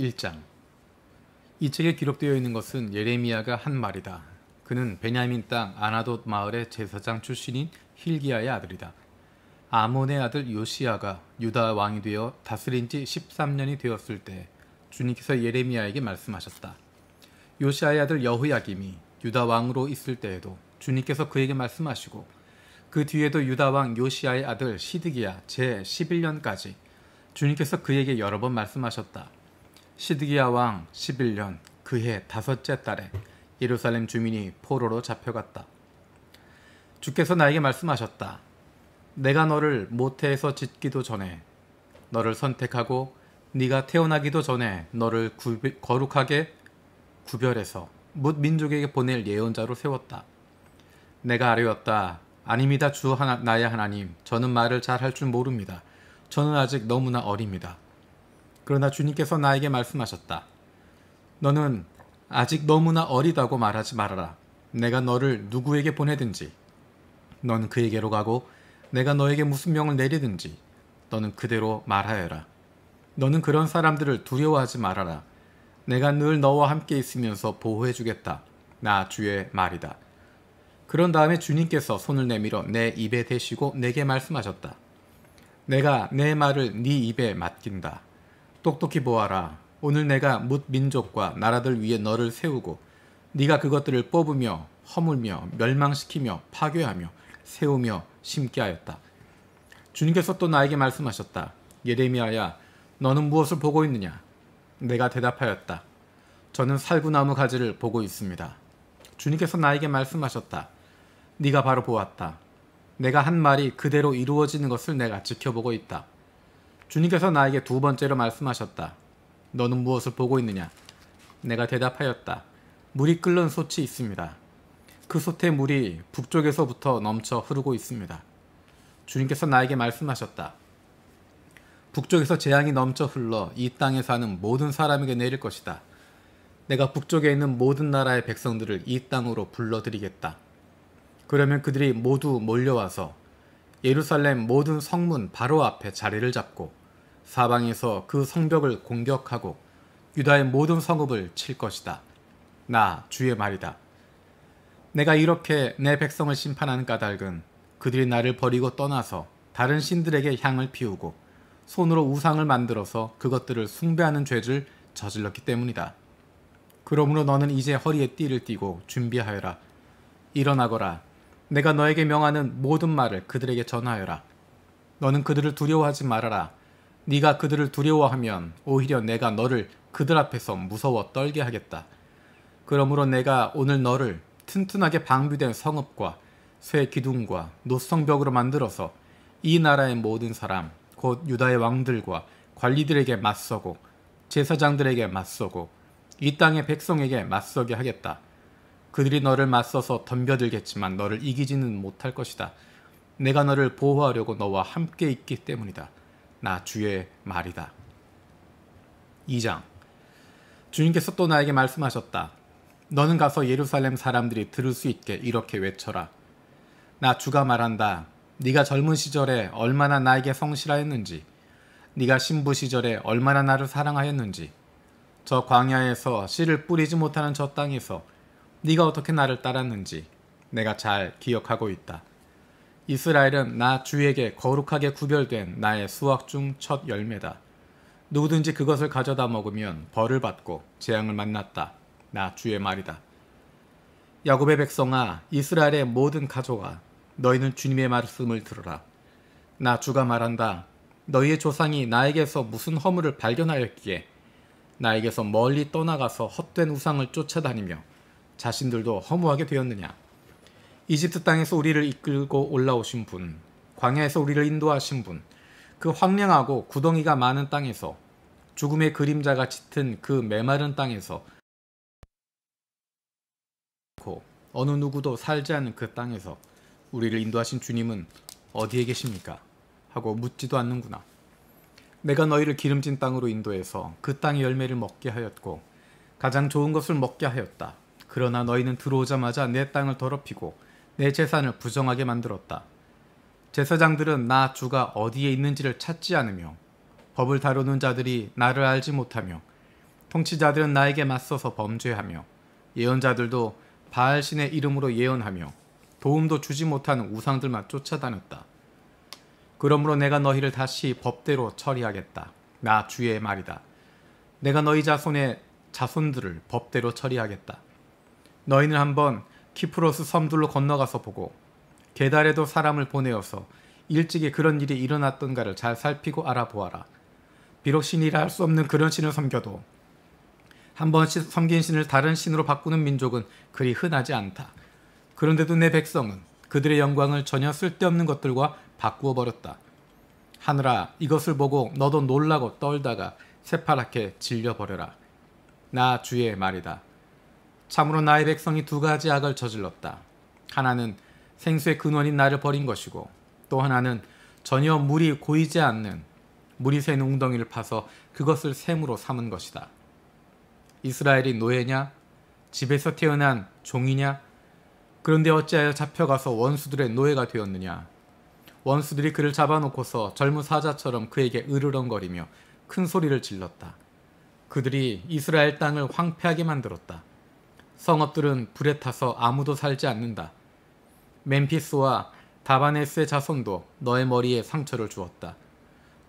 1장. 이 책에 기록되어 있는 것은 예레미야가 한 말이다. 그는 베냐민 땅 아나돗 마을의 제사장 출신인 힐기야의 아들이다. 아몬의 아들 요시야가 유다 왕이 되어 다스린 지 13년이 되었을 때 주님께서 예레미야에게 말씀하셨다. 요시야의 아들 여호야김이 유다 왕으로 있을 때에도 주님께서 그에게 말씀하시고, 그 뒤에도 유다 왕 요시야의 아들 시드기야 제11년까지 주님께서 그에게 여러 번 말씀하셨다. 시드기야 왕 11년 그해 5째 달에 예루살렘 주민이 포로로 잡혀갔다. 주께서 나에게 말씀하셨다. 내가 너를 모태에서 짓기도 전에 너를 선택하고 네가 태어나기도 전에 너를 거룩하게 구별해서 뭇 민족에게 보낼 예언자로 세웠다. 내가 아뢰었다. 아닙니다, 주 나의 하나님. 저는 말을 잘 할 줄 모릅니다. 저는 아직 너무나 어립니다. 그러나 주님께서 나에게 말씀하셨다. 너는 아직 너무나 어리다고 말하지 말아라. 내가 너를 누구에게 보내든지 너는 그에게로 가고, 내가 너에게 무슨 명을 내리든지 너는 그대로 말하여라. 너는 그런 사람들을 두려워하지 말아라. 내가 늘 너와 함께 있으면서 보호해주겠다. 나 주의 말이다. 그런 다음에 주님께서 손을 내밀어 내 입에 대시고 내게 말씀하셨다. 내가 내 말을 네 입에 맡긴다. 똑똑히 보아라. 오늘 내가 뭇 민족과 나라들 위에 너를 세우고 네가 그것들을 뽑으며 허물며 멸망시키며 파괴하며 세우며 심게 하였다. 주님께서 또 나에게 말씀하셨다. 예레미야야, 너는 무엇을 보고 있느냐? 내가 대답하였다. 저는 살구나무 가지를 보고 있습니다. 주님께서 나에게 말씀하셨다. 네가 바로 보았다. 내가 한 말이 그대로 이루어지는 것을 내가 지켜보고 있다. 주님께서 나에게 두 번째로 말씀하셨다. 너는 무엇을 보고 있느냐? 내가 대답하였다. 물이 끓는 솥이 있습니다. 그 솥의 물이 북쪽에서부터 넘쳐 흐르고 있습니다. 주님께서 나에게 말씀하셨다. 북쪽에서 재앙이 넘쳐 흘러 이 땅에 사는 모든 사람에게 내릴 것이다. 내가 북쪽에 있는 모든 나라의 백성들을 이 땅으로 불러들이겠다. 그러면 그들이 모두 몰려와서 예루살렘 모든 성문 바로 앞에 자리를 잡고 사방에서 그 성벽을 공격하고 유다의 모든 성읍을 칠 것이다. 나 주의 말이다. 내가 이렇게 내 백성을 심판하는 까닭은 그들이 나를 버리고 떠나서 다른 신들에게 향을 피우고 손으로 우상을 만들어서 그것들을 숭배하는 죄를 저질렀기 때문이다. 그러므로 너는 이제 허리에 띠를 띠고 준비하여라. 일어나거라. 내가 너에게 명하는 모든 말을 그들에게 전하여라. 너는 그들을 두려워하지 말아라. 네가 그들을 두려워하면 오히려 내가 너를 그들 앞에서 무서워 떨게 하겠다. 그러므로 내가 오늘 너를 튼튼하게 방비된 성읍과 쇠 기둥과 노성벽으로 만들어서 이 나라의 모든 사람, 곧 유다의 왕들과 관리들에게 맞서고 제사장들에게 맞서고 이 땅의 백성에게 맞서게 하겠다. 그들이 너를 맞서서 덤벼들겠지만 너를 이기지는 못할 것이다. 내가 너를 보호하려고 너와 함께 있기 때문이다. 나 주의 말이다. 2장. 주님께서 또 나에게 말씀하셨다. 너는 가서 예루살렘 사람들이 들을 수 있게 이렇게 외쳐라. 나 주가 말한다. 네가 젊은 시절에 얼마나 나에게 성실하였는지, 네가 신부 시절에 얼마나 나를 사랑하였는지, 저 광야에서 씨를 뿌리지 못하는 저 땅에서 네가 어떻게 나를 따랐는지 내가 잘 기억하고 있다. 이스라엘은 나 주에게 거룩하게 구별된 나의 수확 중 첫 열매다. 누구든지 그것을 가져다 먹으면 벌을 받고 재앙을 만났다. 나 주의 말이다. 야곱의 백성아, 이스라엘의 모든 가족아, 너희는 주님의 말씀을 들으라. 나 주가 말한다. 너희의 조상이 나에게서 무슨 허물을 발견하였기에 나에게서 멀리 떠나가서 헛된 우상을 쫓아다니며 자신들도 허무하게 되었느냐. 이집트 땅에서 우리를 이끌고 올라오신 분, 광야에서 우리를 인도하신 분, 그 황량하고 구덩이가 많은 땅에서, 죽음의 그림자가 짙은 그 메마른 땅에서, 어느 누구도 살지 않는 그 땅에서 우리를 인도하신 주님은 어디에 계십니까? 하고 묻지도 않는구나. 내가 너희를 기름진 땅으로 인도해서 그 땅의 열매를 먹게 하였고 가장 좋은 것을 먹게 하였다. 그러나 너희는 들어오자마자 내 땅을 더럽히고 내 재산을 부정하게 만들었다. 제사장들은 나 주가 어디에 있는지를 찾지 않으며 법을 다루는 자들이 나를 알지 못하며 통치자들은 나에게 맞서서 범죄하며 예언자들도 바알신의 이름으로 예언하며 도움도 주지 못하는 우상들만 쫓아다녔다. 그러므로 내가 너희를 다시 법대로 처리하겠다. 나 주의 말이다. 내가 너희 자손의 자손들을 법대로 처리하겠다. 너희는 한번 키프로스 섬들로 건너가서 보고 게달에도 사람을 보내어서 일찍이 그런 일이 일어났던가를 잘 살피고 알아보아라. 비록 신이라 할 수 없는 그런 신을 섬겨도 한번 섬긴 신을 다른 신으로 바꾸는 민족은 그리 흔하지 않다. 그런데도 내 백성은 그들의 영광을 전혀 쓸데없는 것들과 바꾸어 버렸다. 하늘아, 이것을 보고 너도 놀라고 떨다가 새파랗게 질려버려라. 나 주의 말이다. 참으로 나의 백성이 두 가지 악을 저질렀다. 하나는 생수의 근원인 나를 버린 것이고 또 하나는 전혀 물이 고이지 않는 물이 새는 웅덩이를 파서 그것을 샘으로 삼은 것이다. 이스라엘이 노예냐? 집에서 태어난 종이냐? 그런데 어찌하여 잡혀가서 원수들의 노예가 되었느냐? 원수들이 그를 잡아놓고서 젊은 사자처럼 그에게 으르렁거리며 큰 소리를 질렀다. 그들이 이스라엘 땅을 황폐하게 만들었다. 성읍들은 불에 타서 아무도 살지 않는다. 멤피스와 다바네스의 자손도 너의 머리에 상처를 주었다.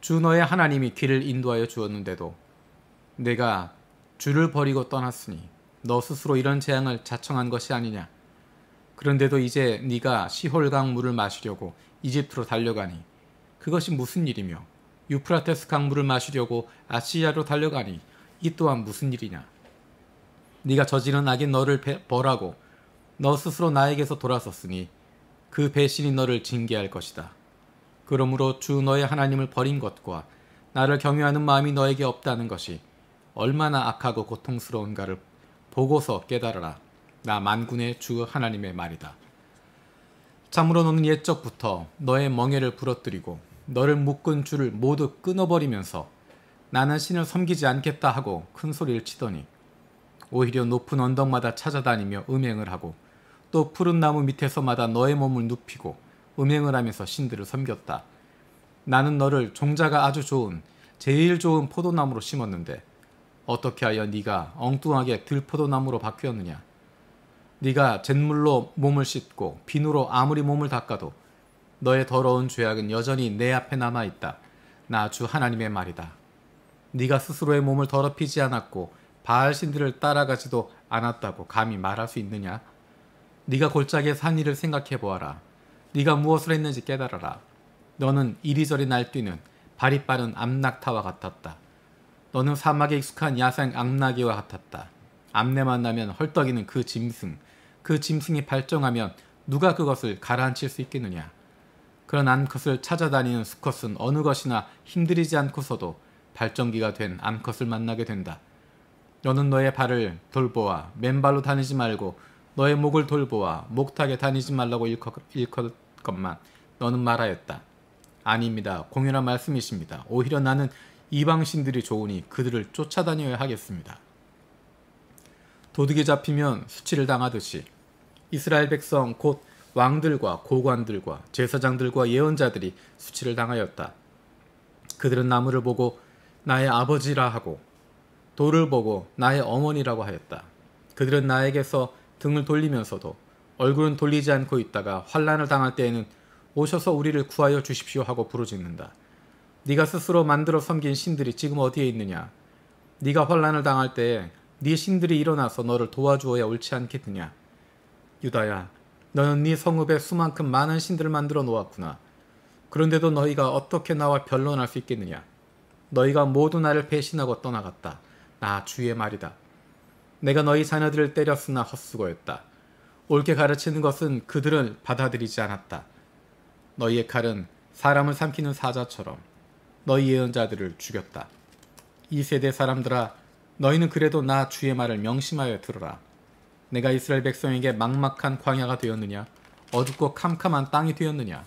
주 너의 하나님이 길을 인도하여 주었는데도 내가 주를 버리고 떠났으니 너 스스로 이런 재앙을 자청한 것이 아니냐. 그런데도 이제 네가 시홀강 물을 마시려고 이집트로 달려가니 그것이 무슨 일이며 유프라테스 강물을 마시려고 아시리아로 달려가니 이 또한 무슨 일이냐. 네가 저지른 악이 너를 벌하고 너 스스로 나에게서 돌아섰으니 그 배신이 너를 징계할 것이다. 그러므로 주 너의 하나님을 버린 것과 나를 경외하는 마음이 너에게 없다는 것이 얼마나 악하고 고통스러운가를 보고서 깨달아라. 나 만군의 주 하나님의 말이다. 참으로 너는 옛적부터 너의 멍에를 부러뜨리고 너를 묶은 줄을 모두 끊어버리면서 나는 신을 섬기지 않겠다 하고 큰 소리를 치더니 오히려 높은 언덕마다 찾아다니며 음행을 하고 또 푸른 나무 밑에서마다 너의 몸을 눕히고 음행을 하면서 신들을 섬겼다. 나는 너를 종자가 아주 좋은 제일 좋은 포도나무로 심었는데 어떻게 하여 네가 엉뚱하게 들포도나무로 바뀌었느냐. 네가 잿물로 몸을 씻고 비누로 아무리 몸을 닦아도 너의 더러운 죄악은 여전히 내 앞에 남아있다. 나 주 하나님의 말이다. 네가 스스로의 몸을 더럽히지 않았고 바알 신들을 따라가지도 않았다고 감히 말할 수 있느냐. 네가 골짜기에 산 일을 생각해 보아라. 네가 무엇을 했는지 깨달아라. 너는 이리저리 날뛰는 발이 빠른 암낙타와 같았다. 너는 사막에 익숙한 야생 암나귀와 같았다. 암내만 나면 헐떡이는 그 짐승이 발정하면 누가 그것을 가라앉힐 수 있겠느냐. 그런 암컷을 찾아다니는 수컷은 어느 것이나 힘들이지 않고서도 발정기가 된 암컷을 만나게 된다. 너는 너의 발을 돌보아 맨발로 다니지 말고 너의 목을 돌보아 목타게 다니지 말라고 일컫건만 너는 말하였다. 아닙니다. 공연한 말씀이십니다. 오히려 나는 이방신들이 좋으니 그들을 쫓아다녀야 하겠습니다. 도둑이 잡히면 수치를 당하듯이 이스라엘 백성 곧 왕들과 고관들과 제사장들과 예언자들이 수치를 당하였다. 그들은 나무를 보고 나의 아버지라 하고 돌을 보고 나의 어머니라고 하였다. 그들은 나에게서 등을 돌리면서도 얼굴은 돌리지 않고 있다가 환난을 당할 때에는 오셔서 우리를 구하여 주십시오 하고 부르짖는다. 네가 스스로 만들어 섬긴 신들이 지금 어디에 있느냐. 네가 환난을 당할 때에 네 신들이 일어나서 너를 도와주어야 옳지 않겠느냐. 유다야, 너는 네 성읍에 수만큼 많은 신들을 만들어 놓았구나. 그런데도 너희가 어떻게 나와 변론할 수 있겠느냐. 너희가 모두 나를 배신하고 떠나갔다. 나 주의 말이다. 내가 너희 자녀들을 때렸으나 헛수고였다. 옳게 가르치는 것은 그들을 받아들이지 않았다. 너희의 칼은 사람을 삼키는 사자처럼 너희 예언자들을 죽였다. 이 세대 사람들아, 너희는 그래도 나 주의 말을 명심하여 들어라. 내가 이스라엘 백성에게 막막한 광야가 되었느냐? 어둡고 캄캄한 땅이 되었느냐?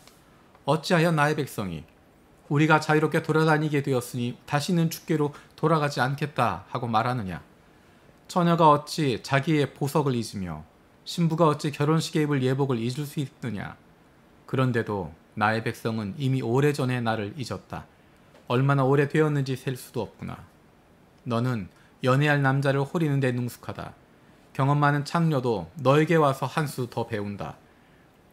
어찌하여 나의 백성이 우리가 자유롭게 돌아다니게 되었으니 다시는 주께로 돌아가지 않겠다 하고 말하느냐? 처녀가 어찌 자기의 보석을 잊으며 신부가 어찌 결혼식에 입을 예복을 잊을 수 있느냐? 그런데도 나의 백성은 이미 오래전에 나를 잊었다. 얼마나 오래되었는지 셀 수도 없구나. 너는 연애할 남자를 호리는 데 능숙하다. 경험 많은 창녀도 너에게 와서 한 수 더 배운다.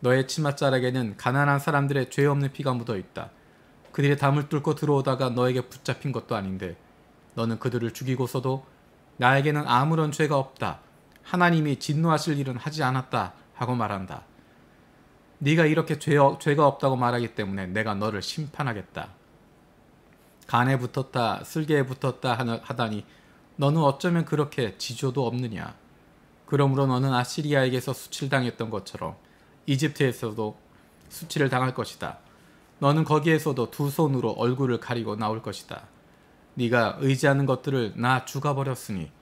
너의 치맛자락에는 가난한 사람들의 죄 없는 피가 묻어 있다. 그들의 담을 뚫고 들어오다가 너에게 붙잡힌 것도 아닌데 너는 그들을 죽이고서도 나에게는 아무런 죄가 없다. 하나님이 진노하실 일은 하지 않았다 하고 말한다. 네가 이렇게 죄가 없다고 말하기 때문에 내가 너를 심판하겠다. 간에 붙었다 쓸개에 붙었다 하다니 너는 어쩌면 그렇게 지조도 없느냐. 그러므로 너는 아시리아에게서 수칠당했던 것처럼 이집트에서도 수치를 당할 것이다. 너는 거기에서도 두 손으로 얼굴을 가리고 나올 것이다. 네가 의지하는 것들을 나 죽어버렸으니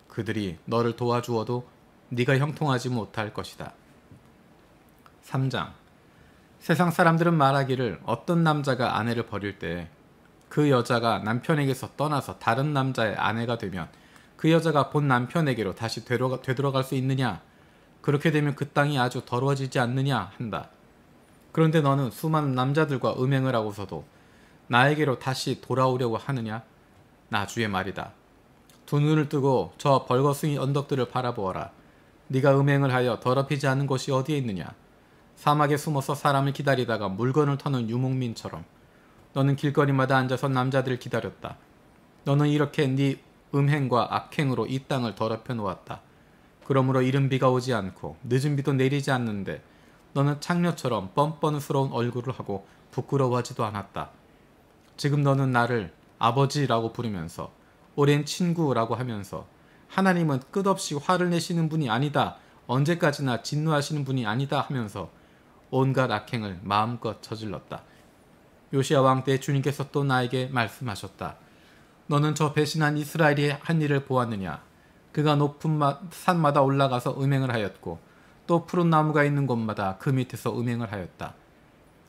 그들이 너를 도와주어도 네가 형통하지 못할 것이다. 3장. 세상 사람들은 말하기를 어떤 남자가 아내를 버릴 때 그 여자가 남편에게서 떠나서 다른 남자의 아내가 되면 그 여자가 본 남편에게로 다시 되돌아갈 수 있느냐? 그렇게 되면 그 땅이 아주 더러워지지 않느냐 한다. 그런데 너는 수많은 남자들과 음행을 하고서도 나에게로 다시 돌아오려고 하느냐? 나 주의 말이다. 두 눈을 뜨고 저 벌거숭이 언덕들을 바라보아라. 네가 음행을 하여 더럽히지 않은 곳이 어디에 있느냐? 사막에 숨어서 사람을 기다리다가 물건을 터는 유목민처럼 너는 길거리마다 앉아서 남자들을 기다렸다. 너는 이렇게 네 음행과 악행으로 이 땅을 더럽혀 놓았다. 그러므로 이른 비가 오지 않고 늦은 비도 내리지 않는데 너는 창녀처럼 뻔뻔스러운 얼굴을 하고 부끄러워하지도 않았다. 지금 너는 나를 아버지라고 부르면서 오랜 친구라고 하면서 하나님은 끝없이 화를 내시는 분이 아니다. 언제까지나 진노하시는 분이 아니다 하면서 온갖 악행을 마음껏 저질렀다. 요시야 왕 때 주님께서 또 나에게 말씀하셨다. 너는 저 배신한 이스라엘이 한 일을 보았느냐? 그가 높은 산마다 올라가서 음행을 하였고 또 푸른 나무가 있는 곳마다 그 밑에서 음행을 하였다.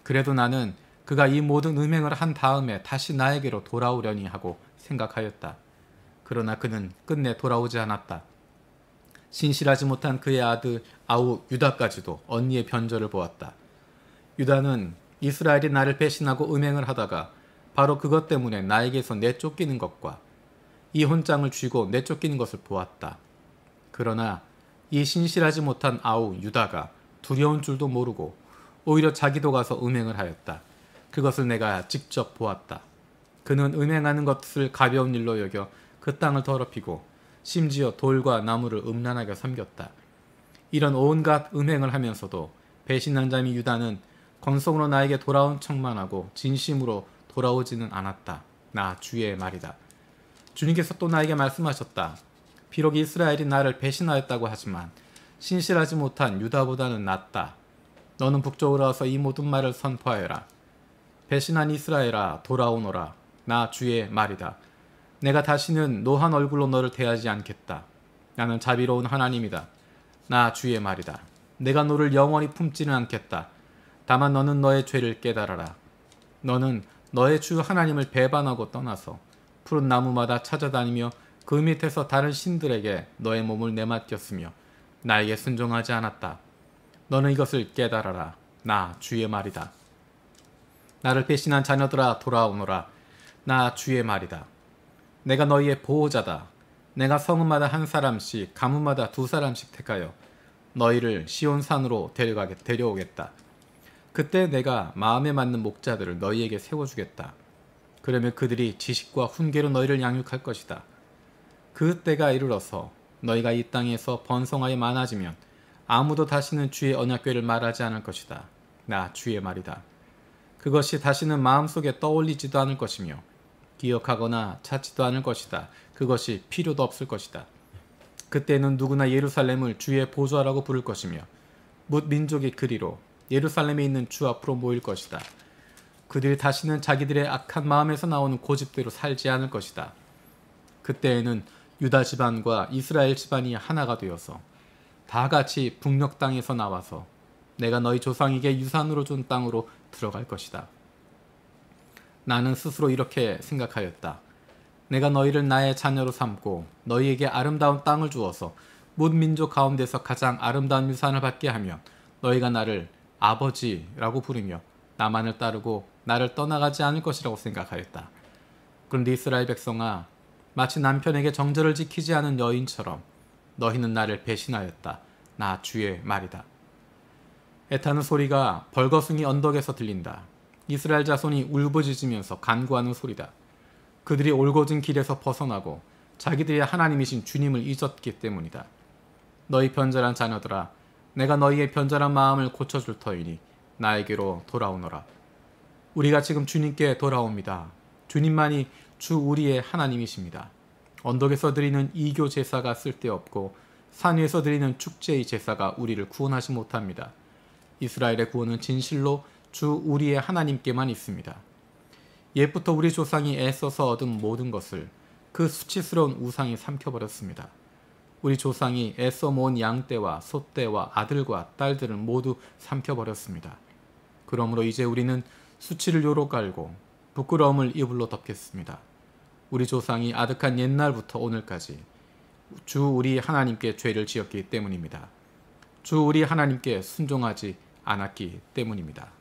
그래도 나는 그가 이 모든 음행을 한 다음에 다시 나에게로 돌아오려니 하고 생각하였다. 그러나 그는 끝내 돌아오지 않았다. 신실하지 못한 그의 아들 아우 유다까지도 언니의 변절을 보았다. 유다는 이스라엘이 나를 배신하고 음행을 하다가 바로 그것 때문에 나에게서 내쫓기는 것과 이 혼장을 쥐고 내쫓기는 것을 보았다. 그러나 이 신실하지 못한 아우 유다가 두려운 줄도 모르고 오히려 자기도 가서 음행을 하였다. 그것을 내가 직접 보았다. 그는 음행하는 것을 가벼운 일로 여겨 그 땅을 더럽히고 심지어 돌과 나무를 음란하게 섬겼다. 이런 온갖 음행을 하면서도 배신한 자미 유다는 건성으로 나에게 돌아온 척만 하고 진심으로 돌아오지는 않았다. 나 주의 말이다. 주님께서 또 나에게 말씀하셨다. 비록 이스라엘이 나를 배신하였다고 하지만 신실하지 못한 유다보다는 낫다. 너는 북쪽으로 와서 이 모든 말을 선포하여라. 배신한 이스라엘아 돌아오너라. 나 주의 말이다. 내가 다시는 노한 얼굴로 너를 대하지 않겠다. 나는 자비로운 하나님이다. 나 주의 말이다. 내가 너를 영원히 품지는 않겠다. 다만 너는 너의 죄를 깨달아라. 너는 너의 주 하나님을 배반하고 떠나서 푸른 나무마다 찾아다니며 그 밑에서 다른 신들에게 너의 몸을 내맡겼으며 나에게 순종하지 않았다. 너는 이것을 깨달아라. 나 주의 말이다. 나를 배신한 자녀들아 돌아오너라. 나 주의 말이다. 내가 너희의 보호자다. 내가 성읍마다 한 사람씩 가문마다 두 사람씩 택하여 너희를 시온산으로 데려오겠다. 그때 내가 마음에 맞는 목자들을 너희에게 세워주겠다. 그러면 그들이 지식과 훈계로 너희를 양육할 것이다. 그 때가 이르러서 너희가 이 땅에서 번성하여 많아지면 아무도 다시는 주의 언약궤를 말하지 않을 것이다. 나 주의 말이다. 그것이 다시는 마음속에 떠올리지도 않을 것이며 기억하거나 찾지도 않을 것이다. 그것이 필요도 없을 것이다. 그때는 누구나 예루살렘을 주의 보좌라고 부를 것이며 뭇 민족이 그리로 예루살렘에 있는 주 앞으로 모일 것이다. 그들이 다시는 자기들의 악한 마음에서 나오는 고집대로 살지 않을 것이다. 그때에는 유다 집안과 이스라엘 집안이 하나가 되어서 다 같이 북녘 땅에서 나와서 내가 너희 조상에게 유산으로 준 땅으로 들어갈 것이다. 나는 스스로 이렇게 생각하였다. 내가 너희를 나의 자녀로 삼고 너희에게 아름다운 땅을 주어서 뭇 민족 가운데서 가장 아름다운 유산을 받게 하면 너희가 나를 아버지라고 부르며 나만을 따르고 나를 떠나가지 않을 것이라고 생각하였다. 그런데 이스라엘 백성아, 마치 남편에게 정절을 지키지 않은 여인처럼 너희는 나를 배신하였다. 나 주의 말이다. 애타는 소리가 벌거숭이 언덕에서 들린다. 이스라엘 자손이 울부짖으면서 간구하는 소리다. 그들이 올곧은 길에서 벗어나고 자기들의 하나님이신 주님을 잊었기 때문이다. 너희 변절한 자녀들아, 내가 너희의 변절한 마음을 고쳐줄 터이니 나에게로 돌아오너라. 우리가 지금 주님께 돌아옵니다. 주님만이 주 우리의 하나님이십니다. 언덕에서 드리는 이교 제사가 쓸데없고 산 위에서 드리는 축제의 제사가 우리를 구원하지 못합니다. 이스라엘의 구원은 진실로 주 우리의 하나님께만 있습니다. 옛부터 우리 조상이 애써서 얻은 모든 것을 그 수치스러운 우상이 삼켜버렸습니다. 우리 조상이 애써 모은 양떼와 소떼와 아들과 딸들을 모두 삼켜버렸습니다. 그러므로 이제 우리는 수치를 요로 깔고 부끄러움을 이불로 덮겠습니다. 우리 조상이 아득한 옛날부터 오늘까지 주 우리 하나님께 죄를 지었기 때문입니다. 주 우리 하나님께 순종하지 않았기 때문입니다.